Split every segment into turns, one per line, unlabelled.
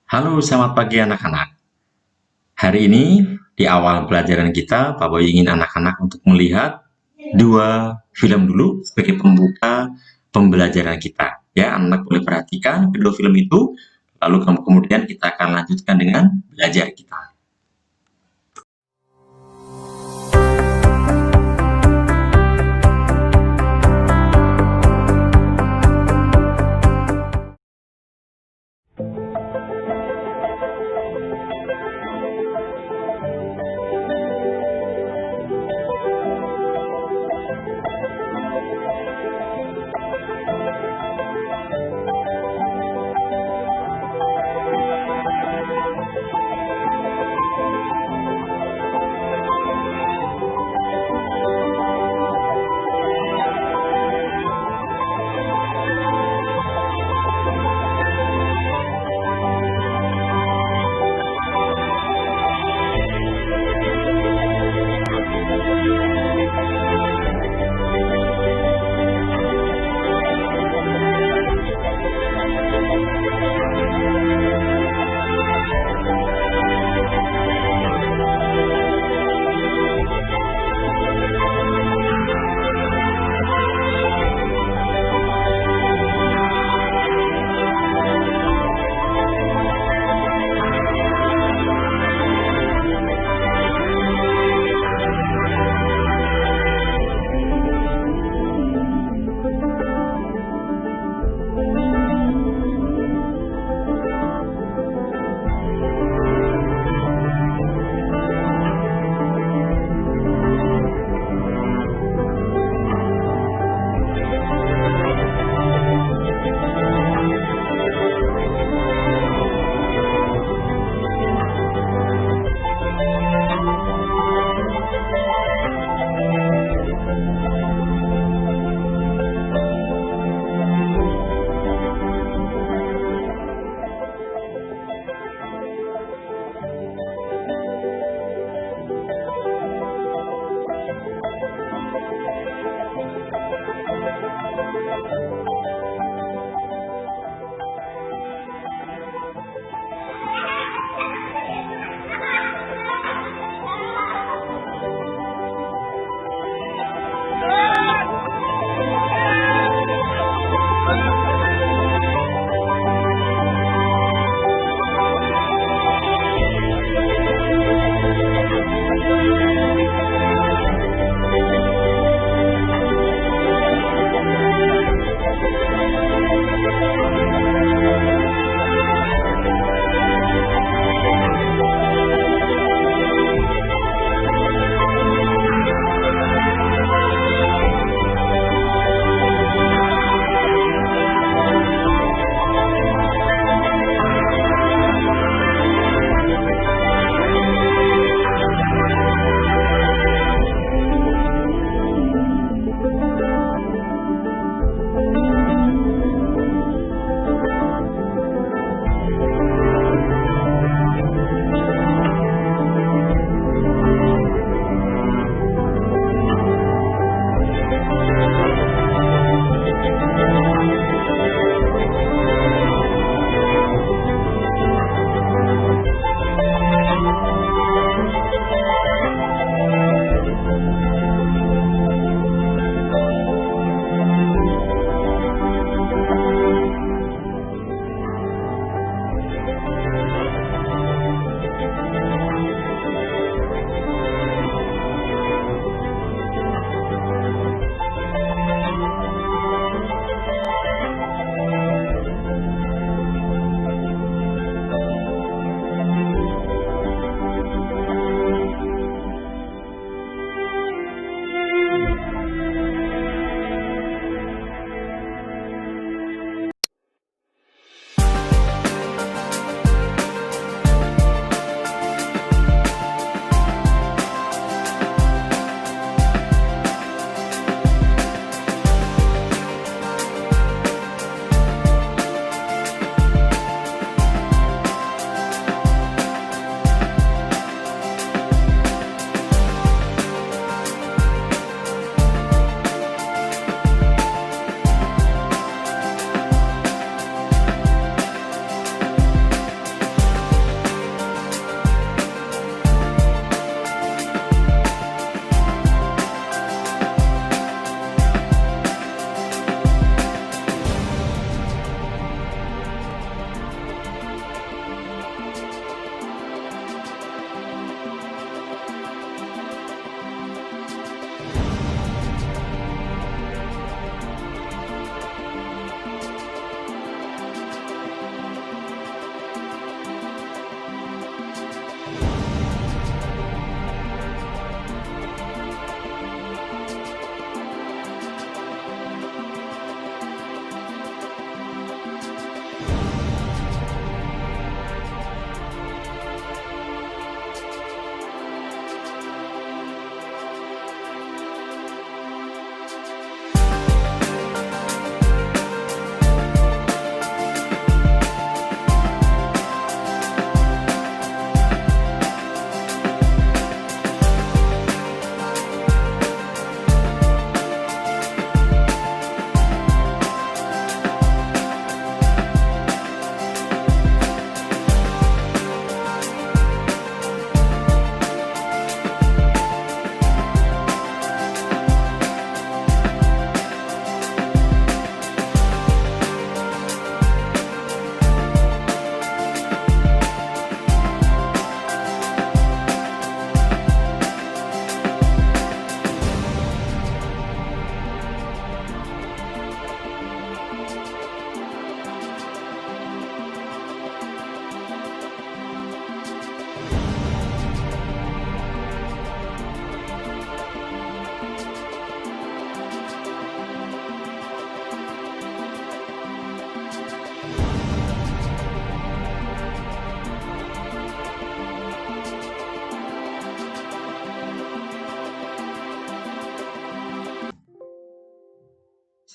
Halo, selamat pagi anak-anak. Hari ini di awal pelajaran kita, Pak Boy ingin anak-anak untuk melihat dua film dulu sebagai pembuka pembelajaran kita. Ya, anak boleh perhatikan kedua film itu, lalu kemudian kita akan lanjutkan dengan belajar kita.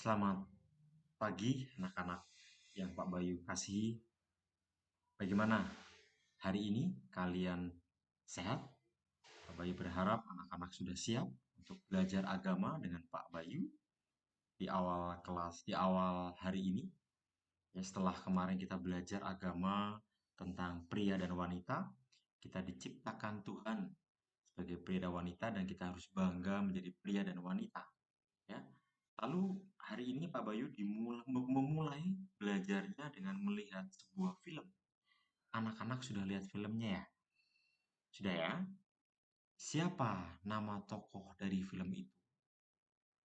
Selamat pagi anak-anak yang Pak Bayu kasihi. Bagaimana hari ini? Kalian sehat? Pak Bayu berharap anak-anak sudah siap untuk belajar agama dengan Pak Bayu di awal kelas, di awal hari ini. Ya, setelah kemarin kita belajar agama tentang pria dan wanita, kita diciptakan Tuhan sebagai pria dan wanita dan kita harus bangga menjadi pria dan wanita. Ya. Lalu hari ini Pak Bayu memulai belajarnya dengan melihat sebuah film. Anak-anak sudah lihat filmnya ya? Sudah ya? Siapa nama tokoh dari film itu?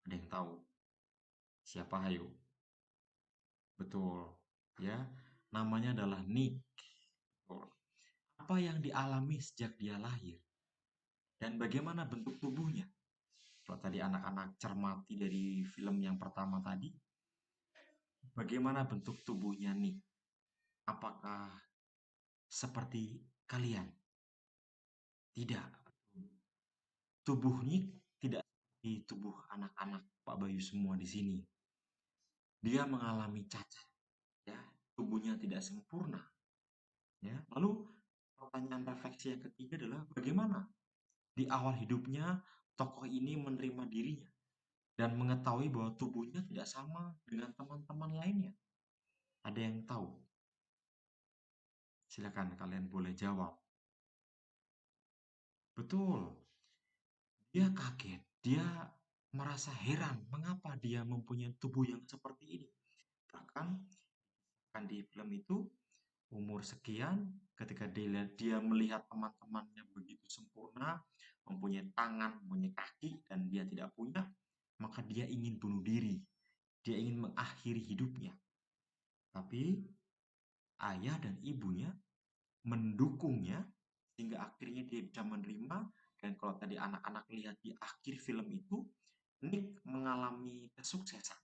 Ada yang tahu? Siapa hayo? Betul. Ya, namanya adalah Nick. Betul. Apa yang dialami sejak dia lahir? Dan bagaimana bentuk tubuhnya? Kalau tadi anak-anak cermati dari film yang pertama tadi, bagaimana bentuk tubuhnya Nick? Apakah seperti kalian? Tidak. Tubuhnya tidak seperti tubuh anak-anak Pak Bayu semua di sini. Dia mengalami cacat, ya, tubuhnya tidak sempurna, ya. Lalu pertanyaan refleksi yang ketiga adalah bagaimana di awal hidupnya tokoh ini menerima dirinya dan mengetahui bahwa tubuhnya tidak sama dengan teman-teman lainnya. Ada yang tahu? Silakan kalian boleh jawab. Betul, dia kaget, dia merasa heran mengapa dia mempunyai tubuh yang seperti ini. Bahkan kan di film itu umur sekian ketika dia melihat teman-temannya begitu sempurna, mempunyai tangan, mempunyai kaki dan dia tidak punya, maka dia ingin bunuh diri. Dia ingin mengakhiri hidupnya. Tapi ayah dan ibunya mendukungnya sehingga akhirnya dia bisa menerima, dan kalau tadi anak-anak lihat di akhir film itu Nick mengalami kesuksesan.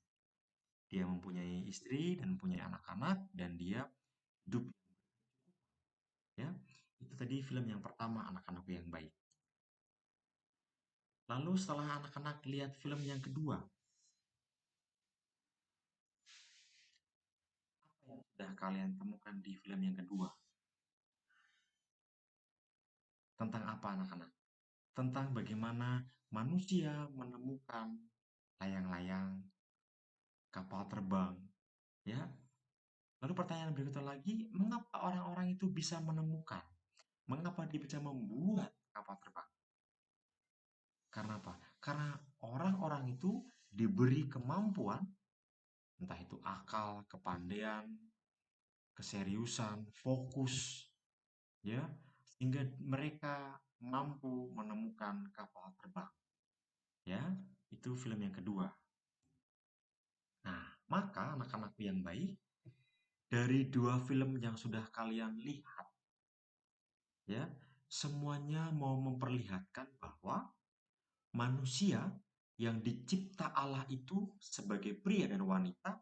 Dia mempunyai istri dan mempunyai anak-anak dan dia hidup, ya. Itu tadi film yang pertama, anak-anak yang baik. Lalu setelah anak-anak lihat film yang kedua, apa yang sudah kalian temukan di film yang kedua? Tentang apa anak-anak? Tentang bagaimana manusia menemukan layang-layang, kapal terbang, ya. Lalu pertanyaan berikutnya lagi, mengapa orang-orang itu bisa menemukan? Mengapa dia bisa membuat kapal terbang? Karena apa? Karena orang-orang itu diberi kemampuan, entah itu akal, kepandaian, keseriusan, fokus, ya, sehingga mereka mampu menemukan kapal terbang. Ya, itu film yang kedua. Nah, maka anak-anakku yang baik, dari dua film yang sudah kalian lihat, ya, semuanya mau memperlihatkan bahwa manusia yang dicipta Allah itu sebagai pria dan wanita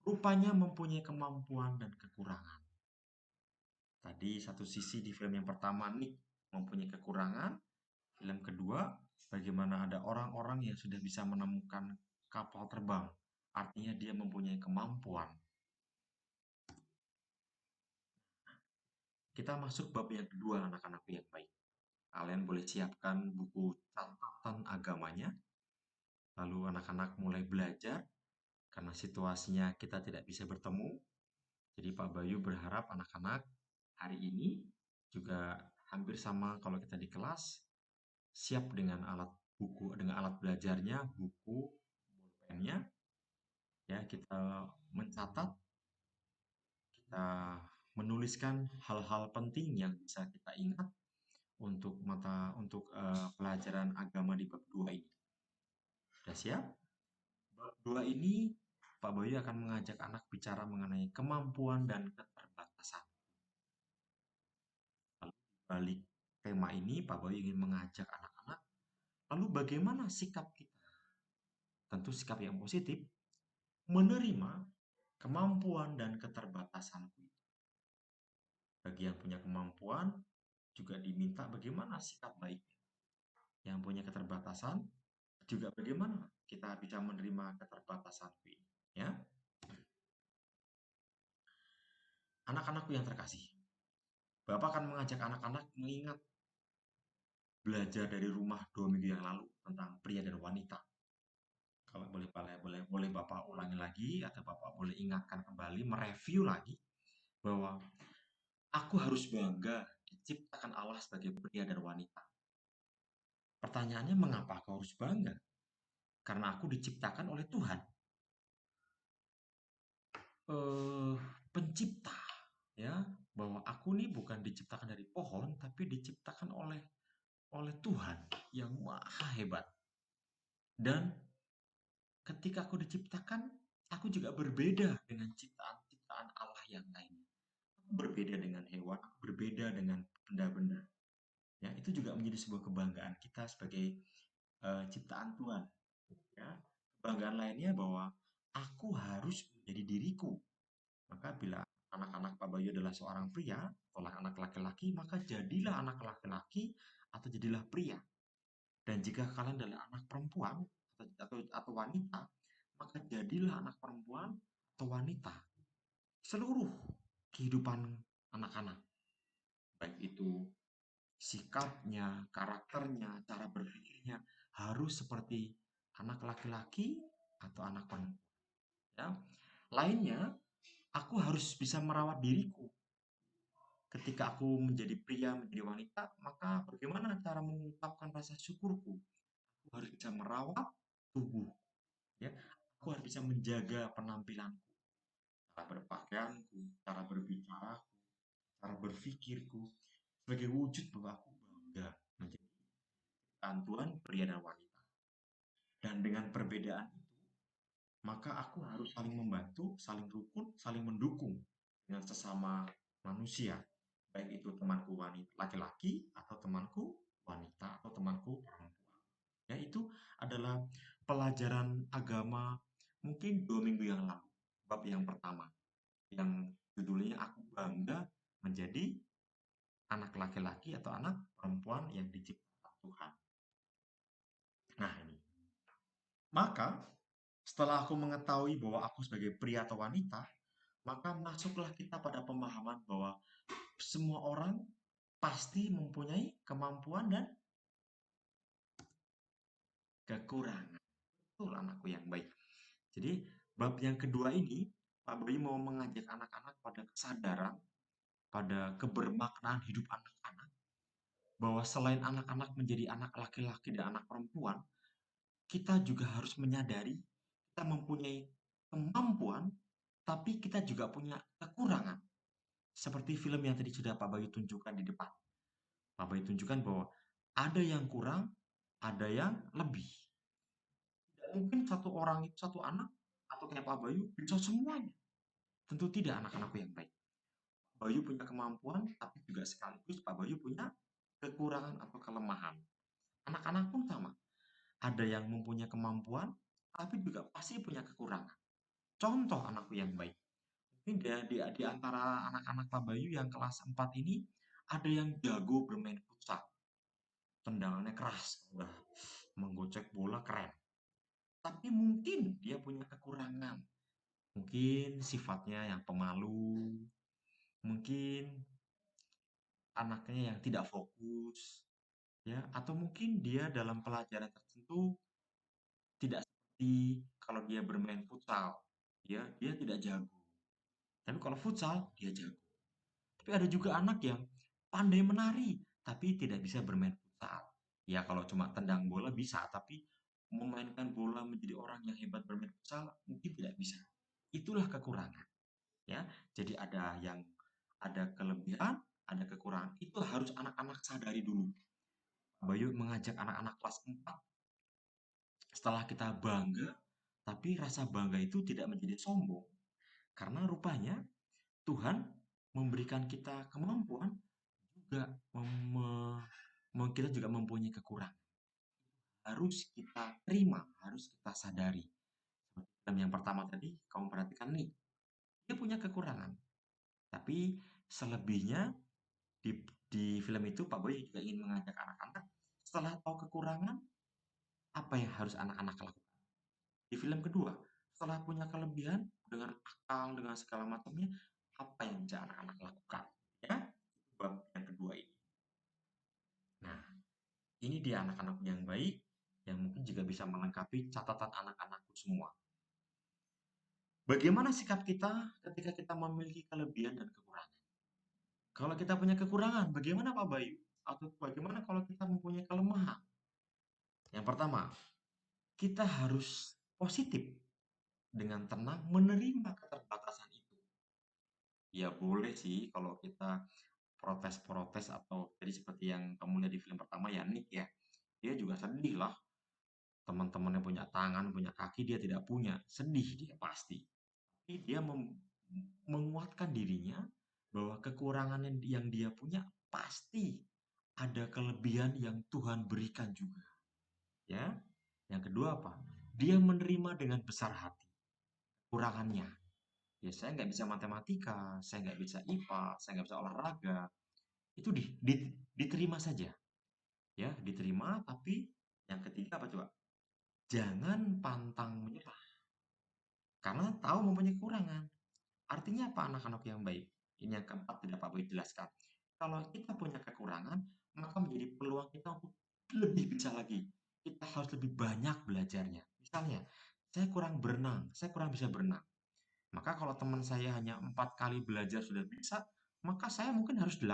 rupanya mempunyai kemampuan dan kekurangan. Tadi satu sisi di film yang pertama nih mempunyai kekurangan, film kedua bagaimana ada orang-orang yang sudah bisa menemukan kapal terbang. Artinya dia mempunyai kemampuan. Kita masuk bab yang kedua anak-anak yang baik. Kalian boleh siapkan buku catatan agamanya. Lalu anak-anak mulai belajar karena situasinya kita tidak bisa bertemu. Jadi Pak Bayu berharap anak-anak hari ini juga hampir sama kalau kita di kelas, siap dengan alat buku, dengan alat belajarnya, buku, pulpennya, ya kita mencatat, kita menuliskan hal-hal penting yang bisa kita ingat untuk pelajaran agama di bab 2 ini. Sudah siap? Bab 2 ini Pak Bayu akan mengajak anak bicara mengenai kemampuan dan keterbatasan. Lalu di balik tema ini Pak Bayu ingin mengajak anak-anak, lalu bagaimana sikap kita? Tentu sikap yang positif, menerima kemampuan dan keterbatasanku itu. Bagi yang punya kemampuan juga diminta bagaimana sikap baiknya. Yang punya keterbatasan juga bagaimana kita bisa menerima keterbatasan ini, ya. Anak-anakku yang terkasih, Bapak akan mengajak anak-anak mengingat belajar dari rumah 2 minggu yang lalu tentang pria dan wanita. Kalau boleh Bapak ulangi lagi atau Bapak boleh ingatkan kembali, mereview lagi bahwa aku harus bangga diciptakan Allah sebagai pria dan wanita. Pertanyaannya, mengapa aku harus bangga? Karena aku diciptakan oleh Tuhan, eh, pencipta, ya, bahwa aku nih bukan diciptakan dari pohon, tapi diciptakan oleh Tuhan yang maha hebat. Dan ketika aku diciptakan, aku juga berbeda dengan ciptaan-ciptaan Allah yang lainnya. Aku berbeda dengan hewan, aku berbeda dengan benda-benda. Ya, itu juga menjadi sebuah kebanggaan kita sebagai ciptaan Tuhan. Ya, kebanggaan lainnya bahwa aku harus menjadi diriku. Maka bila anak-anak Pak Bayu adalah seorang pria atau anak laki-laki, maka jadilah anak laki-laki atau jadilah pria. Dan jika kalian adalah anak perempuan atau wanita, maka jadilah anak perempuan atau wanita. Seluruh kehidupan anak-anak, baik itu sikapnya, karakternya, cara berpikirnya, harus seperti anak laki-laki atau anak perempuan. Ya. Lainnya, aku harus bisa merawat diriku. Ketika aku menjadi pria, menjadi wanita, maka bagaimana cara mengungkapkan rasa syukurku? Aku harus bisa merawat tubuh, ya. Aku harus bisa menjaga penampilanku, cara berpakaianku, cara berbicaraku, cara berpikirku, sebagai wujud bahwa aku bangga menjadi ciptaan Tuhan, pria dan wanita. Dan dengan perbedaan itu, maka aku harus saling membantu, saling rukun, saling mendukung dengan sesama manusia. Baik itu temanku wanita laki-laki atau temanku wanita atau temanku perempuan. Ya, itu adalah pelajaran agama mungkin 2 minggu yang lalu. Bab yang pertama, yang judulnya aku bangga menjadi anak laki-laki atau anak perempuan yang diciptakan Tuhan. Nah, ini. Maka setelah aku mengetahui bahwa aku sebagai pria atau wanita, maka masuklah kita pada pemahaman bahwa semua orang pasti mempunyai kemampuan dan kekurangan. Betul, anakku yang baik. Jadi, bab yang kedua ini, Pak Boy mau mengajak anak-anak pada kesadaran, pada kebermaknaan hidup anak-anak, bahwa selain anak-anak menjadi anak laki-laki dan anak perempuan, kita juga harus menyadari kita mempunyai kemampuan, tapi kita juga punya kekurangan. Seperti film yang tadi sudah Pak Bayu tunjukkan di depan. Pak Bayu tunjukkan bahwa ada yang kurang, ada yang lebih. Tidak mungkin satu orang itu, satu anak, atau kayak Pak Bayu, bisa semuanya. Tentu tidak, anak-anakku yang baik. Pak Bayu punya kemampuan, tapi juga sekaligus Pak Bayu punya kekurangan atau kelemahan. Anak-anak pun sama. Ada yang mempunyai kemampuan, tapi juga pasti punya kekurangan. Contoh anakku yang baik. Mungkin di antara anak-anak Pak Bayu yang kelas 4 ini, ada yang jago bermain futsal. Tendangannya keras, udah menggocek bola keren. Tapi mungkin dia punya kekurangan. Mungkin sifatnya yang pemalu, mungkin anaknya yang tidak fokus, ya, atau mungkin dia dalam pelajaran tertentu tidak seperti kalau dia bermain futsal, ya, dia tidak jago. Tapi kalau futsal dia jago. Tapi ada juga anak yang pandai menari, tapi tidak bisa bermain futsal. Ya, kalau cuma tendang bola bisa, tapi memainkan bola menjadi orang yang hebat bermain futsal mungkin tidak bisa. Itulah kekurangan, ya. Jadi ada kelebihan, ada kekurangan. Itu harus anak-anak sadari dulu. Bayu mengajak anak-anak kelas 4, setelah kita bangga, tapi rasa bangga itu tidak menjadi sombong. Karena rupanya Tuhan memberikan kita kemampuan juga kita juga mempunyai kekurangan. Harus kita terima, harus kita sadari. Seperti film yang pertama tadi, kamu perhatikan nih, dia punya kekurangan. Tapi selebihnya di film itu Pak Boy juga ingin mengajak anak-anak setelah tahu kekurangan, apa yang harus anak-anak lakukan? Di film kedua, setelah punya kelebihan dengan akal, dengan segala macamnya, apa yang bisa anak-anak lakukan? Ya, itu bab yang kedua ini. Nah, ini dia anak-anak yang baik, yang mungkin juga bisa melengkapi catatan anak-anakku semua. Bagaimana sikap kita ketika kita memiliki kelebihan dan kekurangan? Kalau kita punya kekurangan, bagaimana Pak Bayu? Atau bagaimana kalau kita mempunyai kelemahan? Yang pertama, kita harus positif dengan tenang menerima keterbatasan itu. Ya boleh sih kalau kita protes-protes atau jadi seperti yang kamu lihat di film pertama ya Nick ya. Dia juga sedih lah. Teman-temannya punya tangan, punya kaki, dia tidak punya. Sedih dia pasti. Tapi dia menguatkan dirinya bahwa kekurangan yang dia punya pasti ada kelebihan yang Tuhan berikan juga. Ya. Yang kedua apa? Dia menerima dengan besar hati kekurangannya. Ya saya nggak bisa matematika, saya nggak bisa IPA, saya nggak bisa olahraga. Itu diterima saja. Ya, diterima, tapi yang ketiga apa coba? Jangan pantang menyerah. Karena tahu mempunyai kekurangan. Artinya apa anak-anak yang baik? Ini yang keempat tidak Pak Boy jelaskan. Kalau kita punya kekurangan, maka menjadi peluang kita untuk lebih bisa lagi. Kita harus lebih banyak belajarnya. Misalnya, saya kurang berenang, saya kurang bisa berenang. Maka kalau teman saya hanya 4 kali belajar sudah bisa, maka saya mungkin harus 8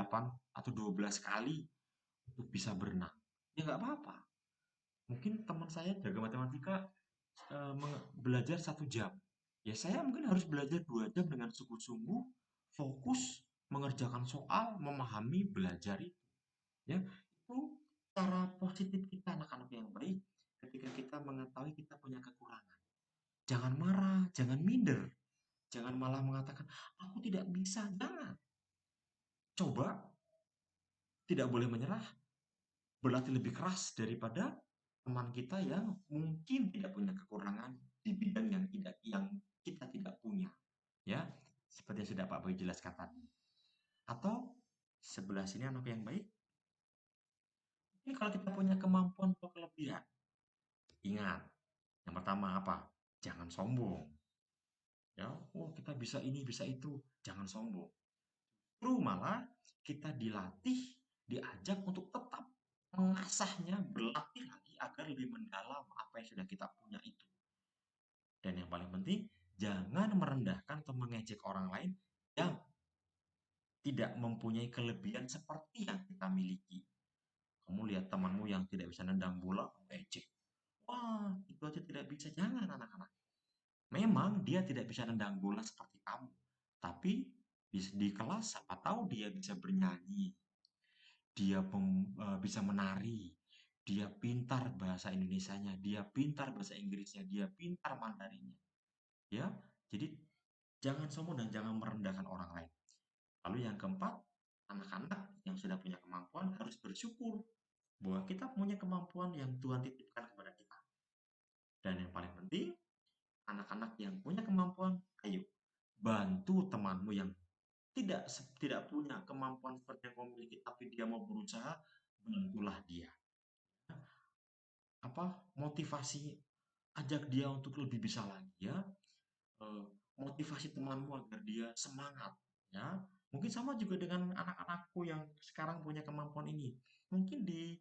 atau 12 kali untuk bisa berenang. Ya nggak apa-apa. Mungkin teman saya jaga matematika belajar 1 jam. Ya saya mungkin harus belajar 2 jam dengan sungguh-sungguh, fokus, mengerjakan soal, memahami, belajar itu. Ya, itu cara positif kita anak-anak yang baik ketika kita mengetahui kita punya kekurangan. Jangan marah, jangan minder, jangan malah mengatakan aku tidak bisa. Jangan. Coba, tidak boleh menyerah, berlatih lebih keras daripada teman kita yang mungkin tidak punya kekurangan di bidang yang kita tidak punya. Ya, seperti yang sudah Pak Boy jelaskan tadi. Atau sebelah sini anak yang baik, ini kalau kita punya kemampuan atau kelebihan, ingat, yang pertama apa? Jangan sombong. Ya, oh kita bisa ini, bisa itu. Jangan sombong. Justru malah kita dilatih, diajak untuk tetap mengasahnya, berlatih lagi agar lebih mendalam apa yang sudah kita punya itu. Dan yang paling penting, jangan merendahkan atau mengejek orang lain yang tidak mempunyai kelebihan seperti yang kita miliki. Kamu lihat temanmu yang tidak bisa nendang bola, kamu ejek. Wah, itu aja tidak bisa. Jangan anak-anak. Memang dia tidak bisa nendang bola seperti kamu. Tapi di kelas siapa tahu dia bisa bernyanyi, dia bisa menari, dia pintar bahasa Indonesianya, dia pintar bahasa Inggrisnya, dia pintar Mandarinnya. Ya, jadi jangan sombong dan jangan merendahkan orang lain. Lalu yang keempat, anak-anak yang sudah punya kemampuan harus bersyukur bahwa kita punya kemampuan yang Tuhan titipkan kepada kita. Dan yang paling penting, anak-anak yang punya kemampuan, ayo bantu temanmu yang tidak tidak punya kemampuan seperti yang kamu miliki, tapi dia mau berusaha, bantulah dia. Apa motivasi, ajak dia untuk lebih bisa lagi ya. Eh, Motivasi temanmu agar dia semangat ya. Mungkin sama juga dengan anak-anakku yang sekarang punya kemampuan ini. Mungkin di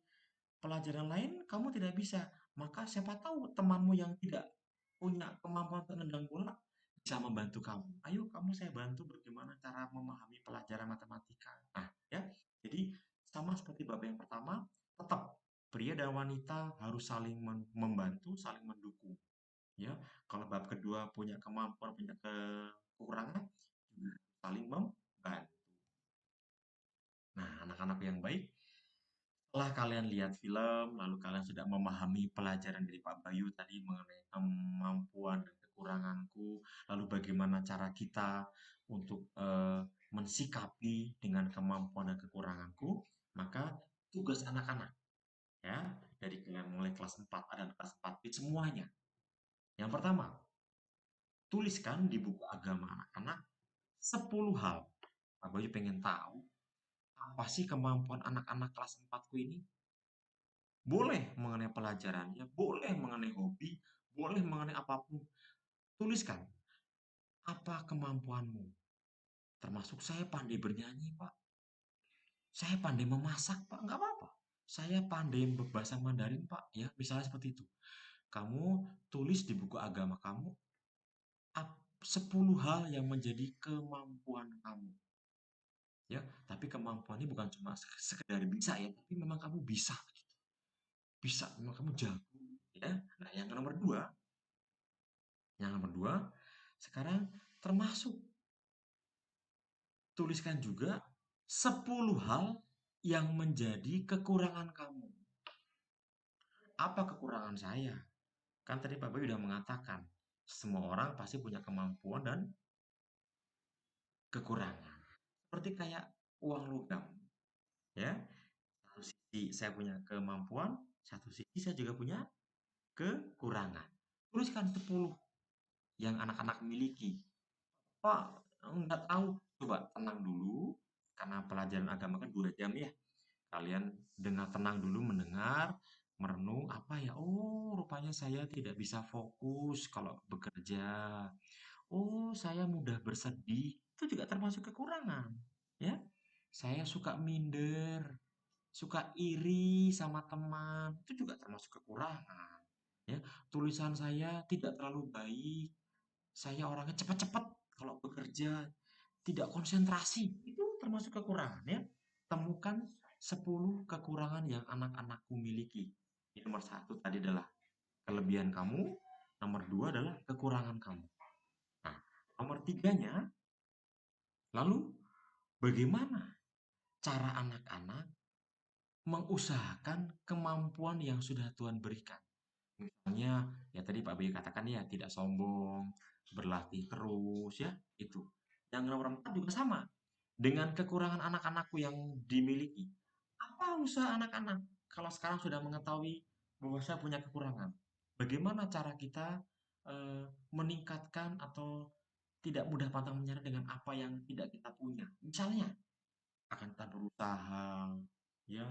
pelajaran lain kamu tidak bisa, maka siapa tahu temanmu yang tidak punya kemampuan untuk nendang bola bisa membantu kamu. Ayo kamu saya bantu bagaimana cara memahami pelajaran matematika. Nah, ya. Jadi sama seperti bab yang pertama, tetap pria dan wanita harus saling membantu, saling mendukung. Ya, kalau bab kedua punya kemampuan, punya kekurangan, juga saling membantu. Nah, anak-anak yang baik, setelah kalian lihat film, lalu kalian sudah memahami pelajaran dari Pak Bayu tadi mengenai kemampuan dan kekuranganku, lalu bagaimana cara kita untuk mensikapi dengan kemampuan dan kekuranganku, maka tugas anak-anak ya dari kalian mulai kelas 4 dan kelas 4 semuanya. Yang pertama, tuliskan di buku agama anak-anak 10 hal. Pak Bayu pengen tahu apa sih kemampuan anak-anak kelas 4 ku ini? boleh mengenai pelajarannya, boleh mengenai hobi, boleh mengenai apapun. Tuliskan, apa kemampuanmu? Termasuk saya pandai bernyanyi, Pak. Saya pandai memasak, Pak. Nggak apa-apa. Saya pandai berbahasa Mandarin, Pak. Ya, misalnya seperti itu. Kamu tulis di buku agama kamu 10 hal yang menjadi kemampuan kamu. Ya, tapi kemampuannya bukan cuma sekedar bisa ya, tapi memang kamu bisa. Bisa, memang kamu jago. Ya. Nah, yang nomor dua, sekarang termasuk tuliskan juga 10 hal yang menjadi kekurangan kamu. Apa kekurangan saya? Kan tadi Pak Bayu udah mengatakan, semua orang pasti punya kemampuan dan kekurangan. Seperti kayak uang logam, ya. Satu sisi saya punya kemampuan, satu sisi saya juga punya kekurangan. Tuliskan 10 yang anak-anak miliki. Pak, nggak tahu. Coba tenang dulu, karena pelajaran agama kan 2 jam ya. Kalian dengar tenang dulu, mendengar, merenung, apa ya? Oh, rupanya saya tidak bisa fokus kalau bekerja. Oh, saya mudah bersedih. Itu juga termasuk kekurangan, ya. Saya suka minder, suka iri sama teman. Itu juga termasuk kekurangan, ya. Tulisan saya tidak terlalu baik. Saya orangnya cepat-cepat kalau bekerja, tidak konsentrasi. Itu termasuk kekurangan, ya. Temukan 10 kekurangan yang anak-anakku miliki. Ini nomor satu tadi adalah kelebihan kamu, nomor dua adalah kekurangan kamu. Nah, nomor tiganya, lalu bagaimana cara anak-anak mengusahakan kemampuan yang sudah Tuhan berikan? Misalnya, ya tadi Pak Bayu katakan ya, tidak sombong, berlatih terus, ya, itu. Yang nomor empat juga sama, dengan kekurangan anak-anakku yang dimiliki. Apa usaha anak-anak kalau sekarang sudah mengetahui bahwa saya punya kekurangan? Bagaimana cara kita meningkatkan atau tidak mudah pantang menyerah dengan apa yang tidak kita punya? Misalnya, akan tetap berusaha, ya,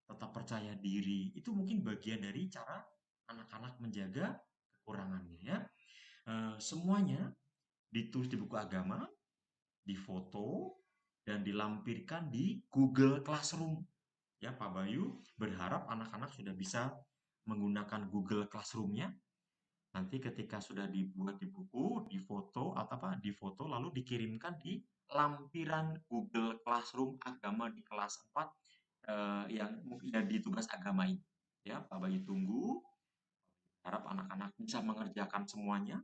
tetap percaya diri. Itu mungkin bagian dari cara anak-anak menjaga kekurangannya, ya. Semuanya ditulis di buku agama, difoto, dan dilampirkan di Google Classroom. Ya, Pak Bayu berharap anak-anak sudah bisa menggunakan Google Classroom-nya. Nanti ketika sudah dibuat di buku, difoto atau apa, difoto lalu dikirimkan di lampiran Google Classroom agama di kelas 4 yang mungkin di tugas agama ini. Ya, Pak Bayu tunggu. Harap anak-anak bisa mengerjakan semuanya.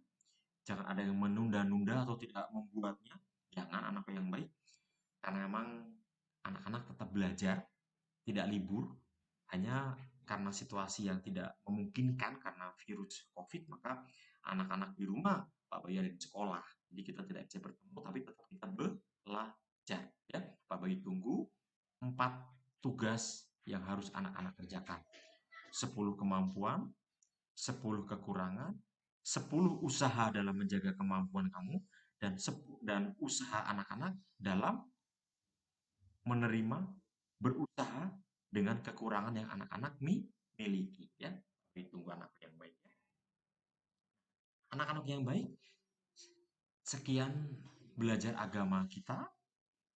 Jangan ada yang menunda-nunda atau tidak membuatnya. Jangan, anak yang baik. Karena memang anak-anak tetap belajar, tidak libur, hanya karena situasi yang tidak memungkinkan karena virus COVID, maka anak-anak di rumah, Pak Bayu ada di sekolah. Jadi kita tidak bisa bertemu, tapi tetap kita belajar. Ya, Pak Bayu tunggu 4 tugas yang harus anak-anak kerjakan. 10 kemampuan, 10 kekurangan, 10 usaha dalam menjaga kemampuan kamu, dan usaha anak-anak dalam menerima, berusaha dengan kekurangan yang anak-anak miliki, ya. Tapi tunggu anak yang baik, ya. Anak-anak yang baik, sekian belajar agama kita.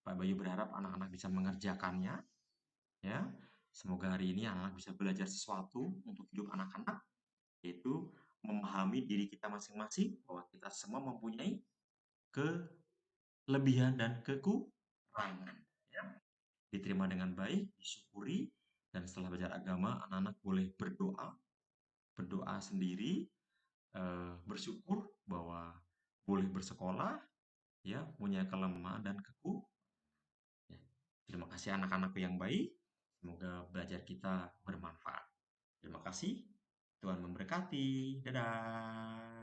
Pak Bayu berharap anak-anak bisa mengerjakannya, ya. Semoga hari ini anak-anak bisa belajar sesuatu untuk hidup anak-anak, yaitu memahami diri kita masing-masing bahwa kita semua mempunyai kelebihan dan kekurangan, ya. Diterima dengan baik, disyukuri, dan setelah belajar agama, anak-anak boleh berdoa, berdoa sendiri, bersyukur bahwa boleh bersekolah, ya, punya kelemahan dan kekurangan. Ya. Terima kasih anak-anakku yang baik. Semoga belajar kita bermanfaat. Terima kasih. Tuhan memberkati. Dadah.